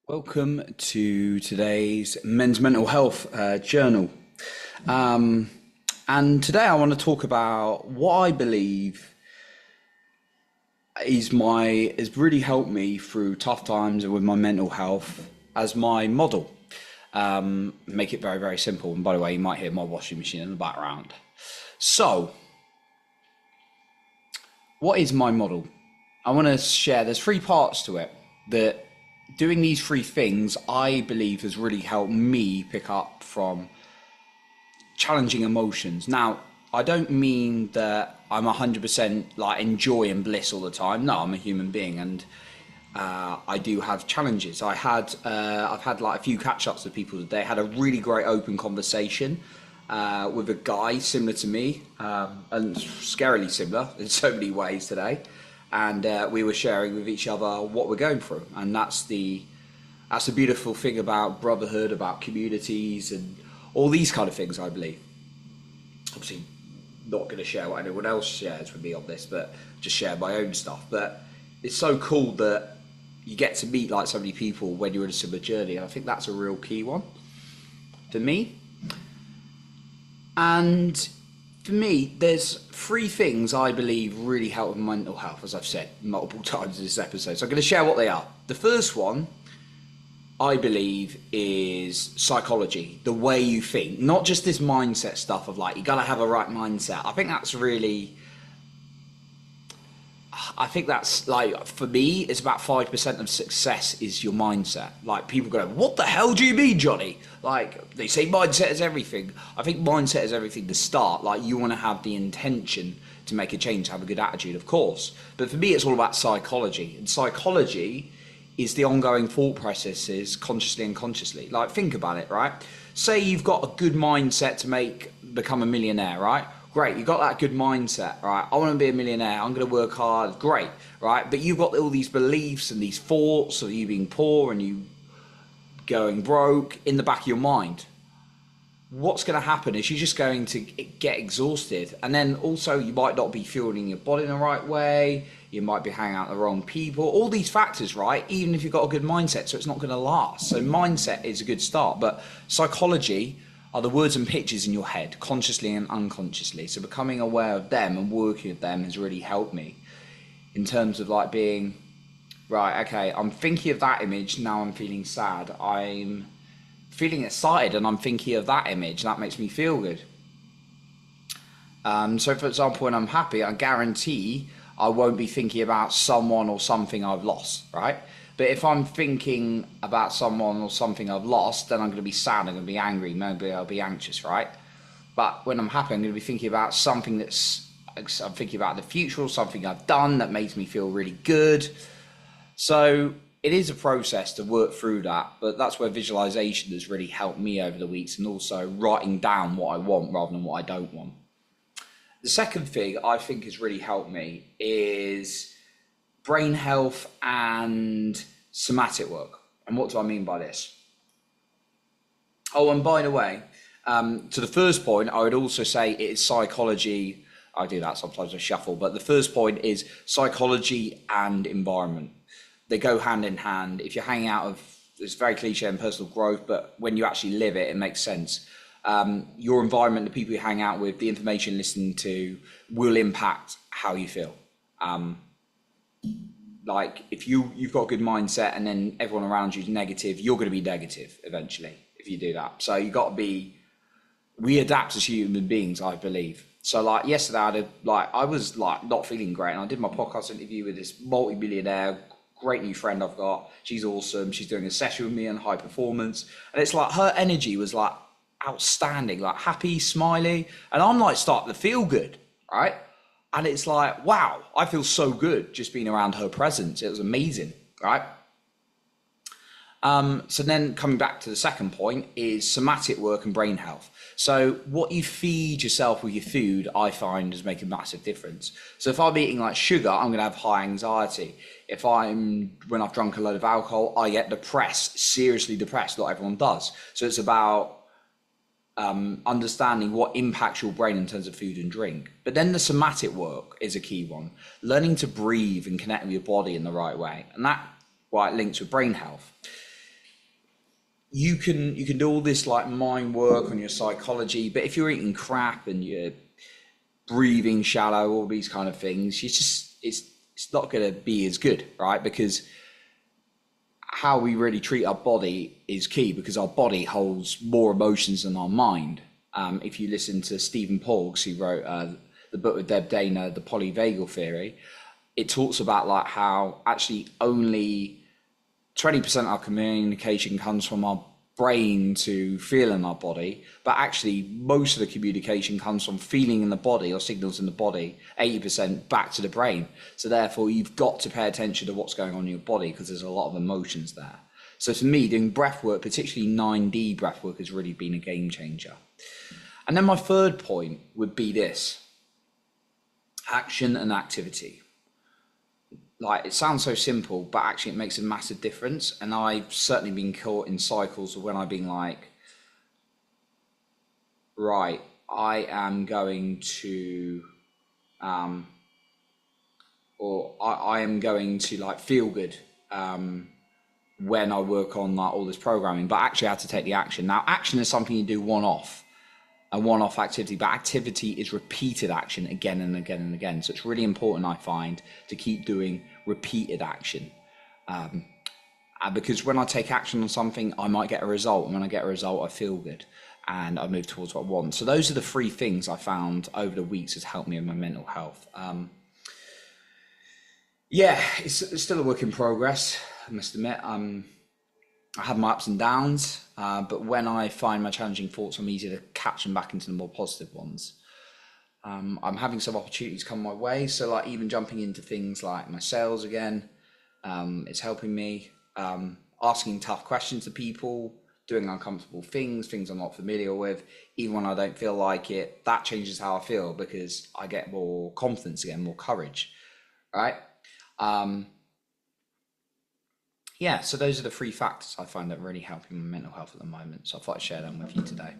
Welcome to today's Men's Mental Health Journal. And today I want to talk about what I believe has really helped me through tough times and with my mental health as my model. Make it very, very simple. And by the way, you might hear my washing machine in the background. So, what is my model? I want to share, there's three parts to it that doing these three things, I believe, has really helped me pick up from challenging emotions. Now, I don't mean that I'm 100% like enjoy and bliss all the time. No, I'm a human being, and I do have challenges. I've had like a few catch-ups with people today. Had a really great open conversation with a guy similar to me, and scarily similar in so many ways today. And we were sharing with each other what we're going through, and that's the beautiful thing about brotherhood, about communities, and all these kind of things. I believe, obviously, not going to share what anyone else shares with me on this, but just share my own stuff. But it's so cool that you get to meet like so many people when you're in a similar journey, and I think that's a real key one for me. And for me, there's three things I believe really help with mental health, as I've said multiple times in this episode. So I'm going to share what they are. The first one, I believe, is psychology, the way you think, not just this mindset stuff of like, you got to have a right mindset. I think that's like, for me, it's about 5% of success is your mindset. Like, people go, what the hell do you mean, Johnny? Like, they say mindset is everything. I think mindset is everything to start. Like, you want to have the intention to make a change, to have a good attitude, of course. But for me, it's all about psychology. And psychology is the ongoing thought processes, consciously and unconsciously. Like, think about it, right? Say you've got a good mindset to become a millionaire, right? Great, you've got that good mindset, right? I want to be a millionaire, I'm going to work hard, great, right? But you've got all these beliefs and these thoughts of you being poor and you going broke in the back of your mind. What's going to happen is you're just going to get exhausted. And then also you might not be fueling your body in the right way. You might be hanging out with the wrong people. All these factors, right? Even if you've got a good mindset, so it's not going to last. So mindset is a good start. But psychology are the words and pictures in your head, consciously and unconsciously. So becoming aware of them and working with them has really helped me in terms of like being, right, okay, I'm thinking of that image, now I'm feeling sad. I'm feeling excited and I'm thinking of that image, that makes me feel good. So for example, when I'm happy, I guarantee I won't be thinking about someone or something I've lost, right? But if I'm thinking about someone or something I've lost, then I'm going to be sad, I'm going to be angry, maybe I'll be anxious, right? But when I'm happy, I'm going to be thinking about something I'm thinking about the future or something I've done that makes me feel really good. So it is a process to work through that, but that's where visualization has really helped me over the weeks, and also writing down what I want rather than what I don't want. The second thing I think has really helped me is brain health and somatic work. And what do I mean by this? Oh, and by the way, to the first point, I would also say it is psychology. I do that sometimes, I shuffle, but the first point is psychology and environment. They go hand in hand. If you're hanging out of, it's very cliche in personal growth, but when you actually live it, it makes sense. Your environment, the people you hang out with, the information you listen to will impact how you feel. Like if you've got a good mindset and then everyone around you is negative, you're going to be negative eventually if you do that. So we adapt as human beings, I believe. So like yesterday, I was like not feeling great, and I did my podcast interview with this multi-billionaire, great new friend I've got. She's awesome. She's doing a session with me on high performance, and it's like her energy was like outstanding, like happy, smiley, and I'm like starting to feel good, right? And it's like, wow, I feel so good just being around her presence. It was amazing, right? So then coming back to the second point is somatic work and brain health. So what you feed yourself with your food, I find, does make a massive difference. So if I'm eating like sugar, I'm going to have high anxiety. When I've drunk a load of alcohol, I get depressed, seriously depressed. Not everyone does. So it's about understanding what impacts your brain in terms of food and drink. But then the somatic work is a key one. Learning to breathe and connect with your body in the right way. And that, well, it links with brain health. you can do all this like mind work on your psychology, but if you're eating crap and you're breathing shallow, all these kind of things, it's not going to be as good, right? Because how we really treat our body is key, because our body holds more emotions than our mind. If you listen to Stephen Porges, who wrote the book with Deb Dana, The Polyvagal Theory, it talks about like how actually only 20% of our communication comes from our brain to feel in our body, but actually most of the communication comes from feeling in the body or signals in the body, 80% back to the brain. So therefore you've got to pay attention to what's going on in your body, because there's a lot of emotions there. So for me, doing breath work, particularly 9D breath work, has really been a game changer. And then my third point would be this: action and activity. Like, it sounds so simple, but actually it makes a massive difference. And I've certainly been caught in cycles of when I've been like, right, I am going to, or I am going to like feel good when I work on like all this programming, but actually I have to take the action. Now, action is something you do a one-off activity, but activity is repeated action again and again and again. So it's really important, I find, to keep doing repeated action. Because when I take action on something, I might get a result. And when I get a result, I feel good and I move towards what I want. So those are the three things I found over the weeks has helped me with my mental health. It's still a work in progress, I must admit. I have my ups and downs, but when I find my challenging thoughts, I'm easier to catch them back into the more positive ones. I'm having some opportunities come my way, so like even jumping into things like my sales again, it's helping me. Asking tough questions to people, doing uncomfortable things I'm not familiar with, even when I don't feel like it, that changes how I feel, because I get more confidence again, more courage, right? So those are the three factors I find that really helping my mental health at the moment. So I thought I'd share them with you today.